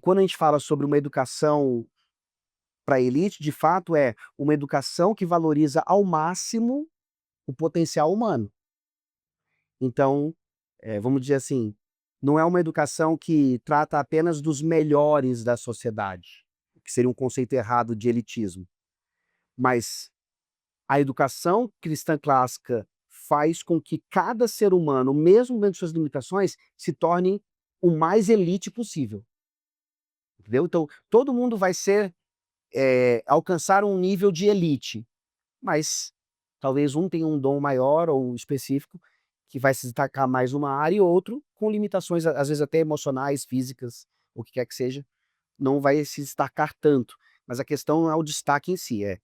quando a gente fala sobre uma educação para a elite, de fato é uma educação que valoriza ao máximo o potencial humano. Então, vamos dizer assim, não é uma educação que trata apenas dos melhores da sociedade, que seria um conceito errado de elitismo, mas a educação cristã clássica faz com que cada ser humano, mesmo dentro de suas limitações, se torne o mais elite possível, entendeu? Então, todo mundo vai alcançar um nível de elite, mas talvez um tenha um dom maior ou específico, que vai se destacar mais numa área, e outro com limitações, às vezes até emocionais, físicas, o que quer que seja, não vai se destacar tanto. Mas a questão não é o destaque em si, é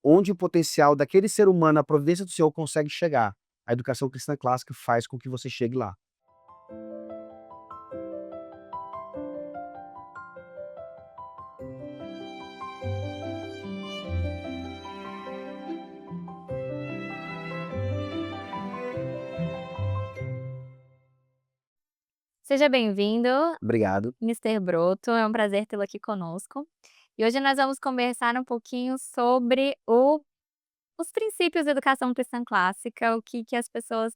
onde o potencial daquele ser humano, a providência do Senhor, consegue chegar. A educação cristã clássica faz com que você chegue lá. Seja bem-vindo, Obrigado. Mister Broto, é um prazer tê-lo aqui conosco. E hoje nós vamos conversar um pouquinho sobre os princípios da educação cristã clássica, o que as pessoas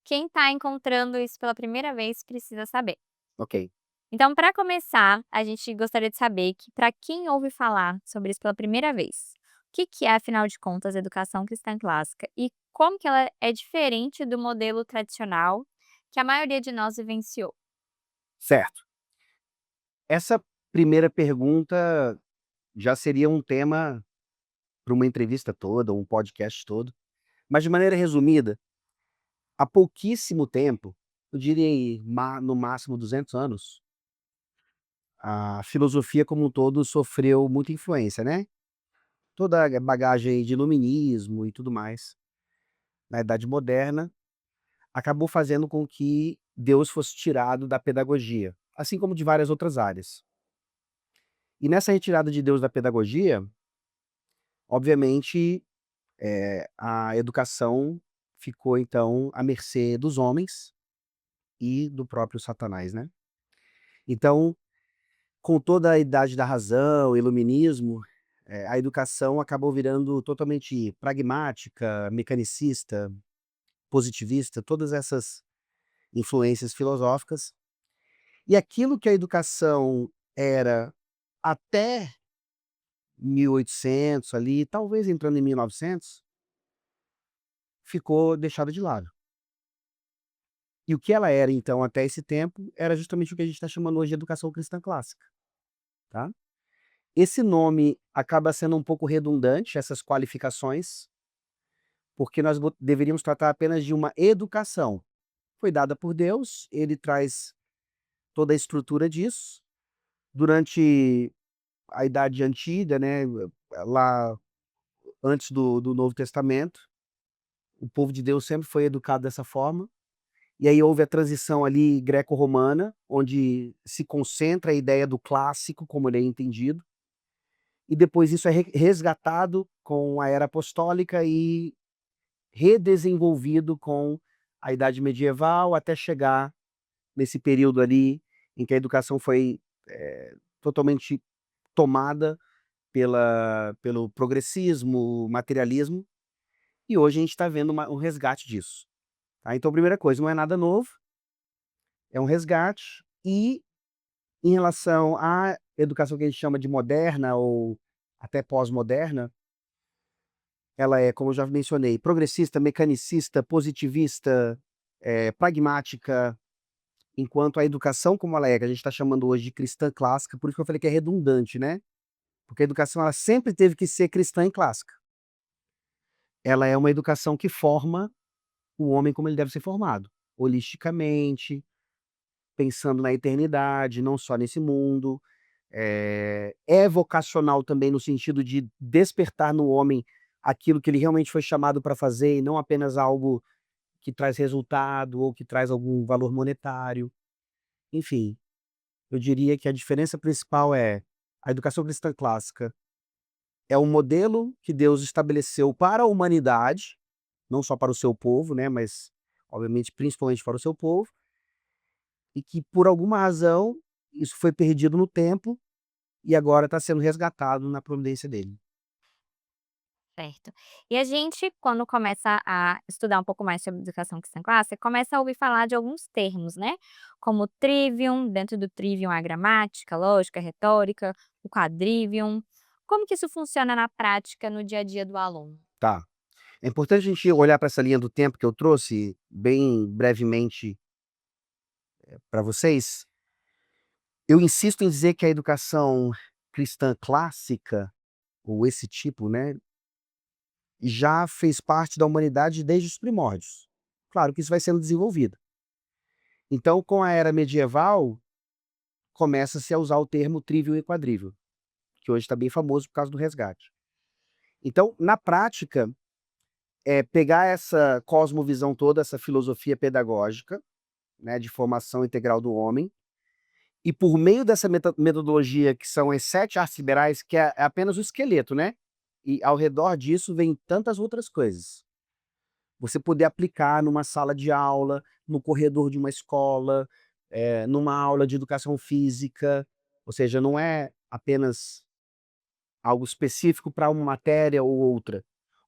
quem está encontrando isso pela primeira vez precisa saber. Ok. Então, para começar, a gente gostaria de saber que, para quem ouve falar sobre isso pela primeira vez, o que é, afinal de contas, a educação cristã clássica e como que ela é diferente do modelo tradicional que a maioria de nós vivenciou? Certo. Essa primeira pergunta já seria um tema para uma entrevista toda, um podcast todo. Mas de maneira resumida, há pouquíssimo tempo, eu diria aí no máximo 200 anos, a filosofia como um todo sofreu muita influência, né. Toda a bagagem de iluminismo e tudo mais, na Idade Moderna, acabou fazendo com que Deus fosse tirado da pedagogia, assim como de várias outras áreas. E nessa retirada de Deus da pedagogia, obviamente, a educação ficou então à mercê dos homens e do próprio Satanás, né. Então, com toda a idade da razão, iluminismo, a educação acabou virando totalmente pragmática, mecanicista, positivista, todas essas influências filosóficas. E aquilo que a educação era até 1800 ali, talvez entrando em 1900, ficou deixado de lado. E o que ela era então até esse tempo, era justamente o que a gente está chamando hoje de educação cristã clássica, tá. Esse nome acaba sendo um pouco redundante, essas qualificações, porque nós deveríamos tratar apenas de uma educação. Foi dada por Deus, ele traz toda a estrutura disso. Durante a Idade Antiga, né, lá antes do Novo Testamento, o povo de Deus sempre foi educado dessa forma. E aí houve a transição ali greco-romana, onde se concentra a ideia do clássico, como ele é entendido. E depois isso é resgatado com a era apostólica e redesenvolvido com a idade medieval, até chegar nesse período ali em que a educação foi, totalmente tomada pelo progressismo, materialismo, e hoje a gente está vendo um resgate disso, tá. Então, primeira coisa, não é nada novo, é um resgate. E em relação à educação que a gente chama de moderna ou até pós-moderna, ela é, como eu já mencionei, progressista, mecanicista, positivista, pragmática, enquanto a educação como ela é, que a gente está chamando hoje de cristã clássica, por isso que eu falei que é redundante, né, porque a educação ela sempre teve que ser cristã e clássica. Ela é uma educação que forma o homem como ele deve ser formado, holisticamente, pensando na eternidade, não só nesse mundo. É vocacional também no sentido de despertar no homem aquilo que ele realmente foi chamado para fazer e não apenas algo que traz resultado ou que traz algum valor monetário. Enfim, eu diria que a diferença principal é a educação cristã clássica é um modelo que Deus estabeleceu para a humanidade, não só para o seu povo, né, mas obviamente principalmente para o seu povo, e que por alguma razão isso foi perdido no tempo e agora está sendo resgatado na providência dele. Certo. E a gente, quando começa a estudar um pouco mais sobre educação cristã clássica, começa a ouvir falar de alguns termos, né? Como trivium, dentro do trivium a gramática, lógica, retórica, o quadrivium. Como que isso funciona na prática, no dia a dia do aluno? Tá. É importante a gente olhar para essa linha do tempo que eu trouxe bem brevemente para vocês. Eu insisto em dizer que a educação cristã clássica, ou esse tipo, né, já fez parte da humanidade desde os primórdios. Claro que isso vai sendo desenvolvido. Então, com a era medieval, começa-se a usar o termo trivium e quadrivium, que hoje está bem famoso por causa do resgate. Então, na prática, é pegar essa cosmovisão toda, essa filosofia pedagógica, né, de formação integral do homem, e por meio dessa metodologia que são as 7 artes liberais, que é apenas o esqueleto, né, e ao redor disso vem tantas outras coisas. Você poder aplicar numa sala de aula, no corredor de uma escola, numa aula de educação física, ou seja, não é apenas algo específico para uma matéria ou outra.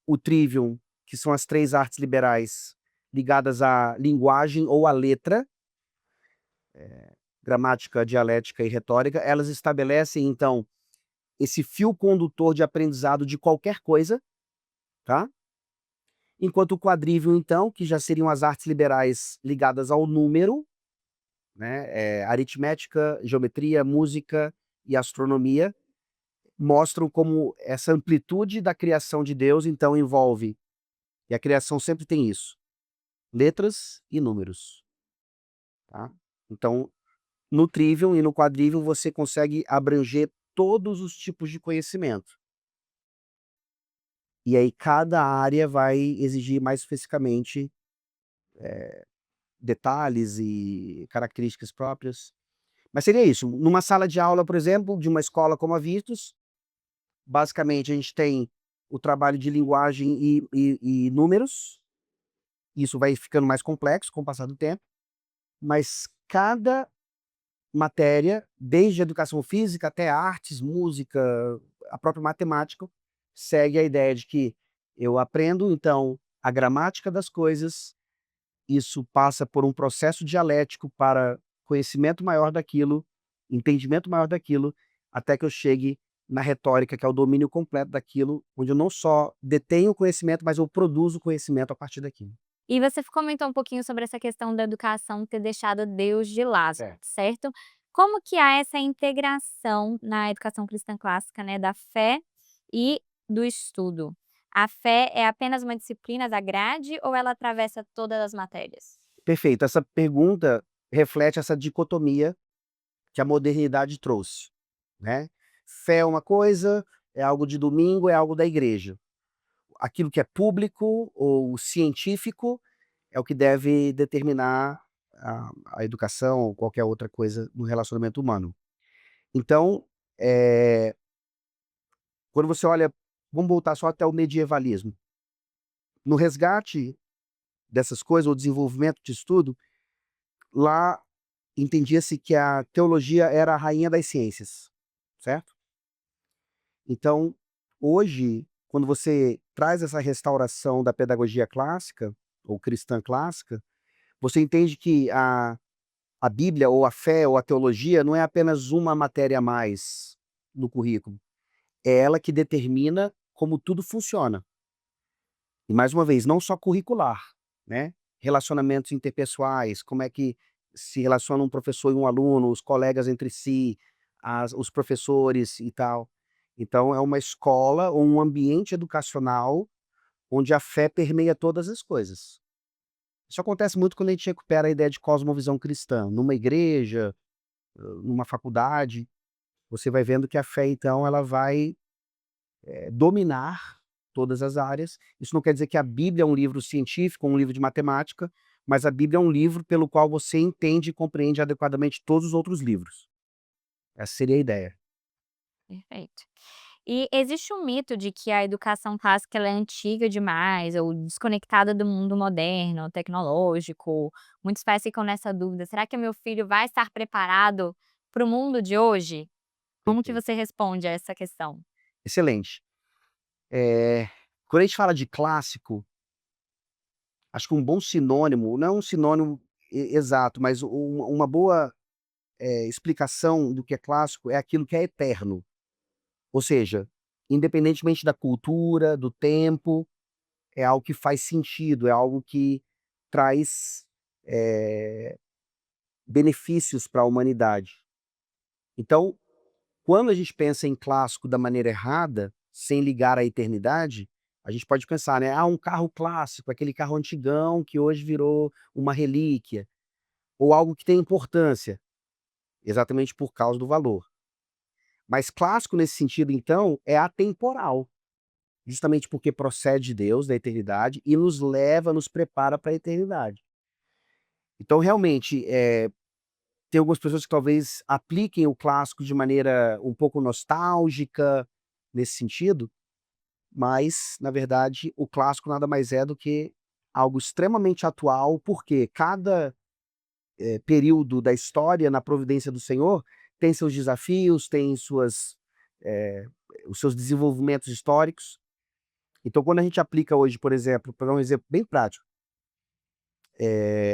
O trivium, que são as 3 artes liberais ligadas à linguagem ou à letra, gramática, dialética e retórica, elas estabelecem, então, esse fio condutor de aprendizado de qualquer coisa, tá? Enquanto o quadrivium, então, que já seriam as artes liberais ligadas ao número, né, aritmética, geometria, música e astronomia, mostram como essa amplitude da criação de Deus, então, envolve, e a criação sempre tem isso, letras e números, tá? Então, no trivium e no quadrivium você consegue abranger todos os tipos de conhecimento. E aí cada área vai exigir mais especificamente detalhes e características próprias. Mas seria isso, numa sala de aula, por exemplo, de uma escola como a Virtus, basicamente a gente tem o trabalho de linguagem e números, isso vai ficando mais complexo com o passar do tempo, mas cada matéria, desde a educação física até artes, música, a própria matemática, segue a ideia de que eu aprendo, então, a gramática das coisas, isso passa por um processo dialético para conhecimento maior daquilo, entendimento maior daquilo, até que eu chegue na retórica, que é o domínio completo daquilo, onde eu não só detenho o conhecimento, mas eu produzo conhecimento a partir daquilo. E você comentou um pouquinho sobre essa questão da educação ter deixado Deus de lado, Certo. certo? Como que há essa integração na educação cristã clássica, né, da fé e do estudo? A fé é apenas uma disciplina da grade ou ela atravessa todas as matérias? Perfeito, essa pergunta reflete essa dicotomia que a modernidade trouxe, né. Fé é uma coisa, é algo de domingo, é algo da igreja. Aquilo que é público ou científico é o que deve determinar a educação ou qualquer outra coisa no relacionamento humano. Então, eh, quando você olha, vamos voltar só até o medievalismo. No resgate dessas coisas, o desenvolvimento de estudo, lá entendia-se que a teologia era a rainha das ciências, certo? Então, hoje, quando você traz essa restauração da pedagogia clássica, ou cristã clássica, você entende que a Bíblia, ou a fé, ou a teologia não é apenas uma matéria a mais no currículo. É ela que determina como tudo funciona. E mais uma vez, não só curricular, né? Relacionamentos interpessoais, como é que se relaciona um professor e um aluno, os colegas entre si, os professores e tal. Então é uma escola ou um ambiente educacional onde a fé permeia todas as coisas. Isso acontece muito quando a gente recupera a ideia de cosmovisão cristã. Numa igreja, numa faculdade, você vai vendo que a fé, então, ela vai dominar todas as áreas. Isso não quer dizer que a Bíblia é um livro científico, um livro de matemática, mas a Bíblia é um livro pelo qual você entende e compreende adequadamente todos os outros livros. Essa seria a ideia. Perfeito. E existe um mito de que a educação clássica ela é antiga demais ou desconectada do mundo moderno, tecnológico. Muitos pais ficam nessa dúvida: será que o meu filho vai estar preparado para o mundo de hoje, como que Perfeito. você responde a essa questão? Excelente. Eh, Quando a gente fala de clássico, acho que um bom sinônimo, não é um sinônimo exato, mas uma boa, explicação do que é clássico é aquilo que é eterno. Ou seja, independentemente da cultura, do tempo, é algo que faz sentido, é algo que traz, eh, benefícios para a humanidade. Então, quando a gente pensa em clássico da maneira errada, sem ligar à eternidade, a gente pode pensar, né, um carro clássico, aquele carro antigão que hoje virou uma relíquia, ou algo que tem importância, exatamente por causa do valor. Mas clássico nesse sentido então, é atemporal, justamente porque procede de Deus, da eternidade, e nos leva, nos prepara para a eternidade. Então realmente, tem algumas pessoas que talvez apliquem o clássico de maneira um pouco nostálgica, nesse sentido, mas, na verdade, o clássico nada mais é do que algo extremamente atual, porque cada, período da história na providência do Senhor tem seus desafios, tem suas, eh, os seus desenvolvimentos históricos. Então quando a gente aplica hoje, por exemplo, para dar um exemplo bem prático,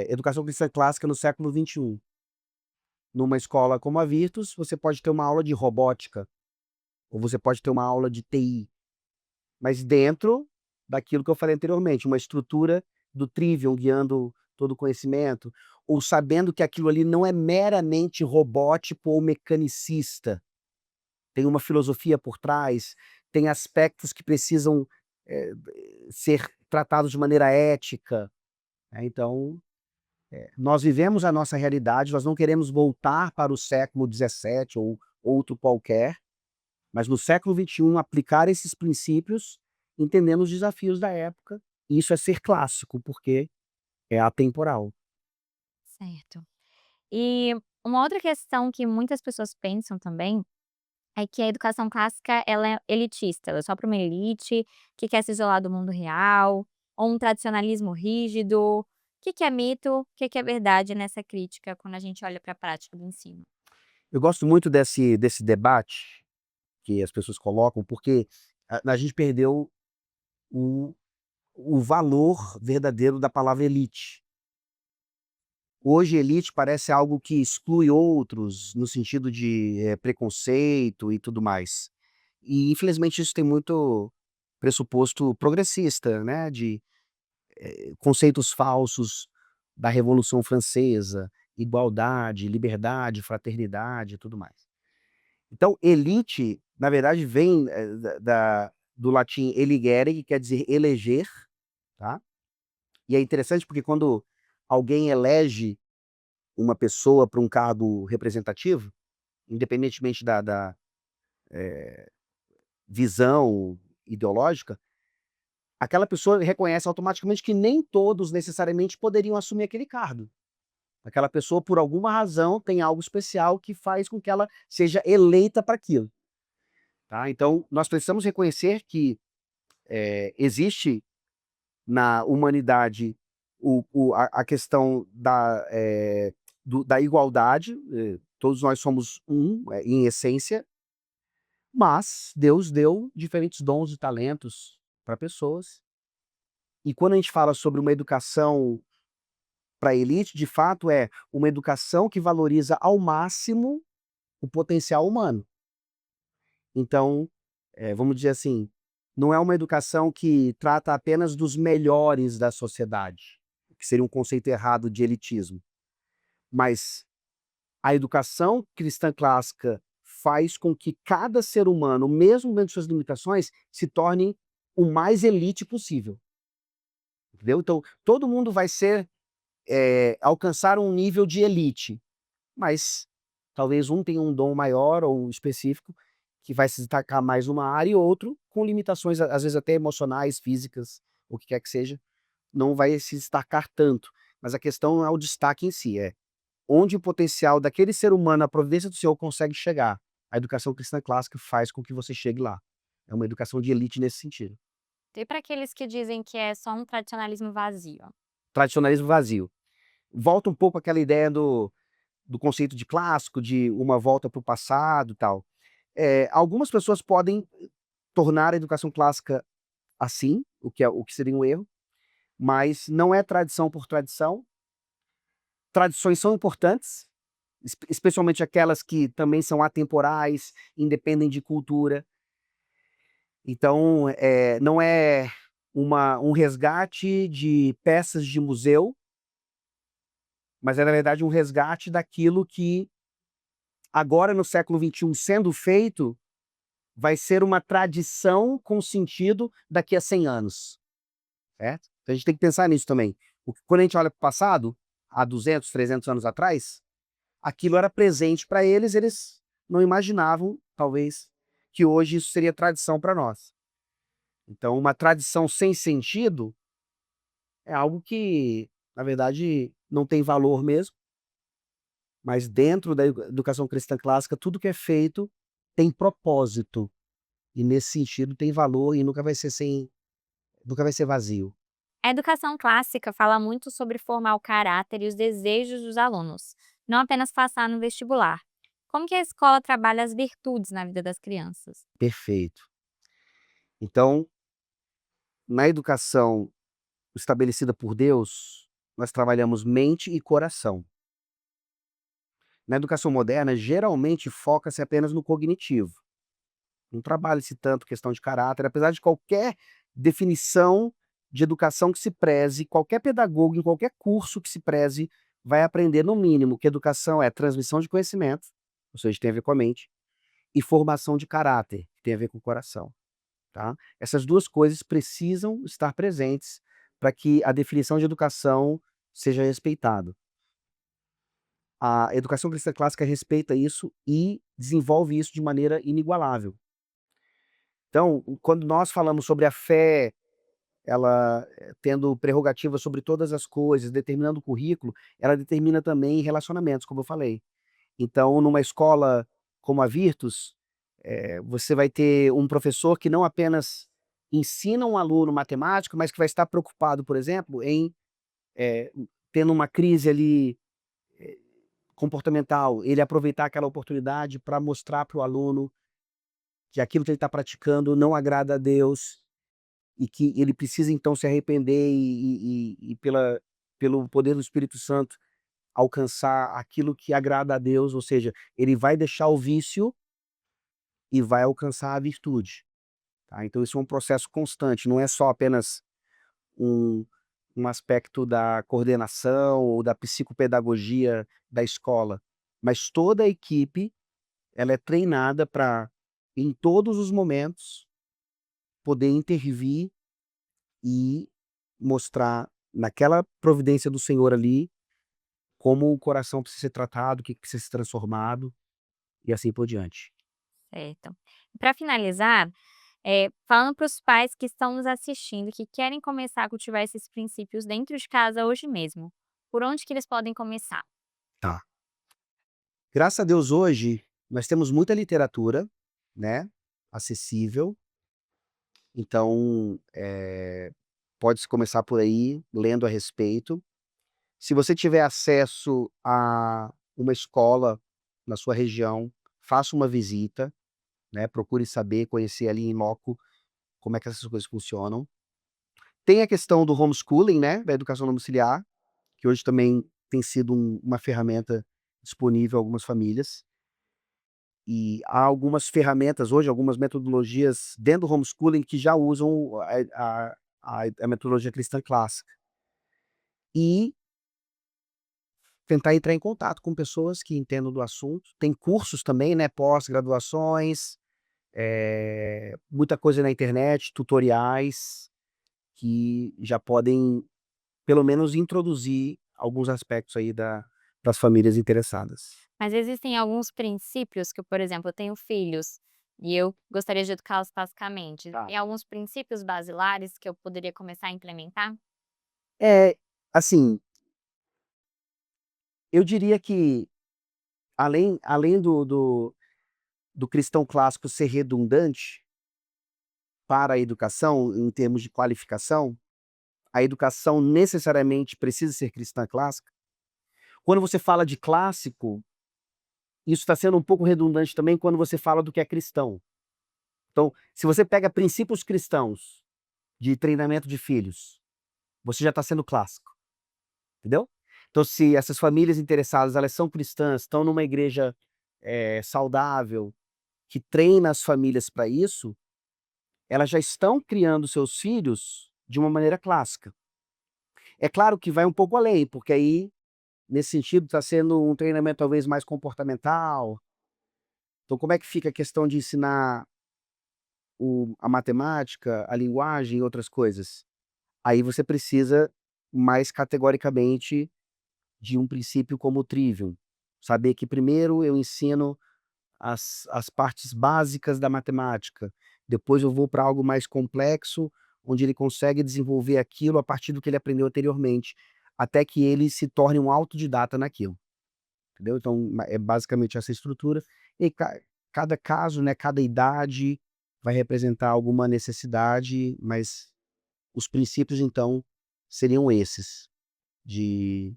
educação cristã clássica no século XXI, numa escola como a Virtus, você pode ter uma aula de robótica, ou você pode ter uma aula de TI. Mas dentro daquilo que eu falei anteriormente, uma estrutura do Trivium guiando todo o conhecimento, ou sabendo que aquilo ali não é meramente robótico ou mecanicista, tem uma filosofia por trás, tem aspectos que precisam, ser tratados de maneira ética, né, então, nós vivemos a nossa realidade, nós não queremos voltar para o século XVII ou outro qualquer, mas no século XXI aplicar esses princípios, entendendo os desafios da época, e isso é ser clássico, porque é atemporal. Certo. E uma outra questão que muitas pessoas pensam também, é que a educação clássica ela é elitista, ela é só para uma elite, que quer se isolar do mundo real, ou um tradicionalismo rígido. O que que é mito, o que que é verdade nessa crítica quando a gente olha para a prática do ensino? Eu gosto muito desse debate que as pessoas colocam, porque a gente perdeu o o valor verdadeiro da palavra elite. Hoje elite parece algo que exclui outros, no sentido de, preconceito e tudo mais. E infelizmente isso tem muito pressuposto progressista, né, de conceitos falsos da Revolução Francesa, igualdade, liberdade, fraternidade e tudo mais. Então, elite, na verdade, vem, do latim eligere, que quer dizer eleger, tá? E é interessante porque quando alguém elege uma pessoa para um cargo representativo, independentemente da visão ideológica, aquela pessoa reconhece automaticamente que nem todos necessariamente poderiam assumir aquele cargo. Aquela pessoa, por alguma razão, tem algo especial que faz com que ela seja eleita para aquilo, tá. Então, nós precisamos reconhecer que, existe na humanidade a questão da igualdade, todos nós somos um, em essência, mas Deus deu diferentes dons e talentos para pessoas, e quando a gente fala sobre uma educação para a elite, de fato, é uma educação que valoriza ao máximo o potencial humano. Então, vamos dizer assim, não é uma educação que trata apenas dos melhores da sociedade, que seria um conceito errado de elitismo, mas a educação cristã clássica faz com que cada ser humano, mesmo dentro de suas limitações, se torne o mais elite possível, entendeu? Então, todo mundo vai ser, alcançar um nível de elite, mas talvez um tenha um dom maior ou específico, que vai se destacar mais numa área e outro com limitações, às vezes até emocionais, físicas, o que quer que seja, não vai se destacar tanto. Mas a questão não é o destaque em si, é onde o potencial daquele ser humano, a providência do Senhor consegue chegar. A educação cristã clássica faz com que você chegue lá. É uma educação de elite nesse sentido. E para aqueles que dizem que é só um tradicionalismo vazio? Tradicionalismo vazio. Volta um pouco àquela ideia do conceito de clássico, de uma volta para o passado e tal. Algumas pessoas podem tornar a educação clássica assim, o que seria um erro, mas não é tradição por tradição. Tradições são importantes, especialmente aquelas que também são atemporais, independem de cultura. Então, não é um resgate de peças de museu, mas é, na verdade, um resgate daquilo que, agora no século XXI, sendo feito, vai ser uma tradição com sentido daqui a 100 anos, certo? Então a gente tem que pensar nisso também. Quando a gente olha para o passado, há 200, 300 anos atrás, aquilo era presente para eles, eles não imaginavam, talvez, que hoje isso seria tradição para nós. Então, uma tradição sem sentido é algo que, na verdade, não tem valor mesmo, mas dentro da educação cristã clássica, tudo que é feito tem propósito, e nesse sentido tem valor e nunca vai ser vazio. A educação clássica fala muito sobre formar o caráter e os desejos dos alunos, não apenas passar no vestibular. Como que a escola trabalha as virtudes na vida das crianças? Perfeito. Então, na educação estabelecida por Deus, nós trabalhamos mente e coração. Na educação moderna, geralmente foca-se apenas no cognitivo. Não trabalha-se tanto questão de caráter, apesar de qualquer definição de educação que se preze, qualquer pedagogo em qualquer curso que se preze vai aprender, no mínimo, que educação é transmissão de conhecimento, ou seja, tem a ver com a mente, e formação de caráter, que tem a ver com o coração, tá? Essas duas coisas precisam estar presentes para que a definição de educação seja respeitada. A educação cristã clássica respeita isso e desenvolve isso de maneira inigualável. Então, quando nós falamos sobre a fé, ela tendo prerrogativa sobre todas as coisas, determinando o currículo, ela determina também relacionamentos, como eu falei. Então, numa escola como a Virtus, você vai ter um professor que não apenas ensina um aluno matemática, mas que vai estar preocupado, por exemplo, em eh, tendo uma crise ali comportamental, ele aproveitar aquela oportunidade para mostrar para o aluno que aquilo que ele está praticando não agrada a Deus e que ele precisa então se arrepender e pelo poder do Espírito Santo alcançar aquilo que agrada a Deus, ou seja, ele vai deixar o vício e vai alcançar a virtude, tá? Então isso é um processo constante, não é só apenas um um aspecto da coordenação ou da psicopedagogia da escola, mas toda a equipe, ela é treinada para, em todos os momentos, poder intervir e mostrar naquela providência do Senhor ali, como o coração precisa ser tratado, o que precisa ser transformado e assim por diante. Certo. Para finalizar, falando para os pais que estão nos assistindo, que querem começar a cultivar esses princípios dentro de casa hoje mesmo, por onde que eles podem começar? Tá. Graças a Deus hoje, nós temos muita literatura, né, acessível, então, pode-se começar por aí, lendo a respeito. Se você tiver acesso a uma escola na sua região, faça uma visita, né, procure saber, conhecer ali em loco como é que essas coisas funcionam. Tem a questão do homeschooling, né, da educação domiciliar, que hoje também tem sido uma ferramenta disponível a algumas famílias. E há algumas ferramentas hoje, algumas metodologias dentro do homeschooling que já usam a metodologia cristã clássica. E tentar entrar em contato com pessoas que entendam do assunto. Tem cursos também, né, pós-graduações, muita coisa na internet, tutoriais, que já podem, pelo menos, introduzir alguns aspectos aí para as famílias interessadas. Mas existem alguns princípios que, por exemplo, eu tenho filhos e eu gostaria de educá-los classicamente. Tá. Tem alguns princípios basilares que eu poderia começar a implementar? É, assim, eu diria que além do cristão clássico ser redundante para a educação, em termos de qualificação, a educação necessariamente precisa ser cristã clássica. Quando você fala de clássico, isso está sendo um pouco redundante também quando você fala do que é cristão. Então, se você pega princípios cristãos de treinamento de filhos, você já está sendo clássico, entendeu? Então, se essas famílias interessadas, elas são cristãs, estão numa igreja saudável, que treina as famílias para isso, elas já estão criando seus filhos de uma maneira clássica. É claro que vai um pouco além, porque aí, nesse sentido, está sendo um treinamento talvez mais comportamental. Então, como é que fica a questão de ensinar a matemática, a linguagem e outras coisas? Aí você precisa mais categoricamente de um princípio como o trivium. Saber que primeiro eu ensino as partes básicas da matemática, depois eu vou para algo mais complexo, onde ele consegue desenvolver aquilo a partir do que ele aprendeu anteriormente, até que ele se torne um autodidata naquilo, entendeu? Então, é basicamente essa estrutura. E cada caso, né, cada idade vai representar alguma necessidade, mas os princípios, então, seriam esses, de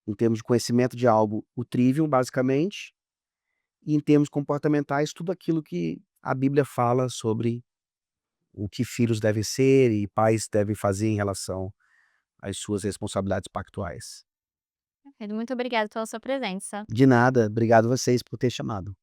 em termos de conhecimento de algo, o trivium, basicamente, e em termos comportamentais, tudo aquilo que a Bíblia fala sobre o que filhos devem ser e pais devem fazer em relação às suas responsabilidades pactuais. Muito obrigada pela sua presença. De nada, obrigado vocês por ter chamado.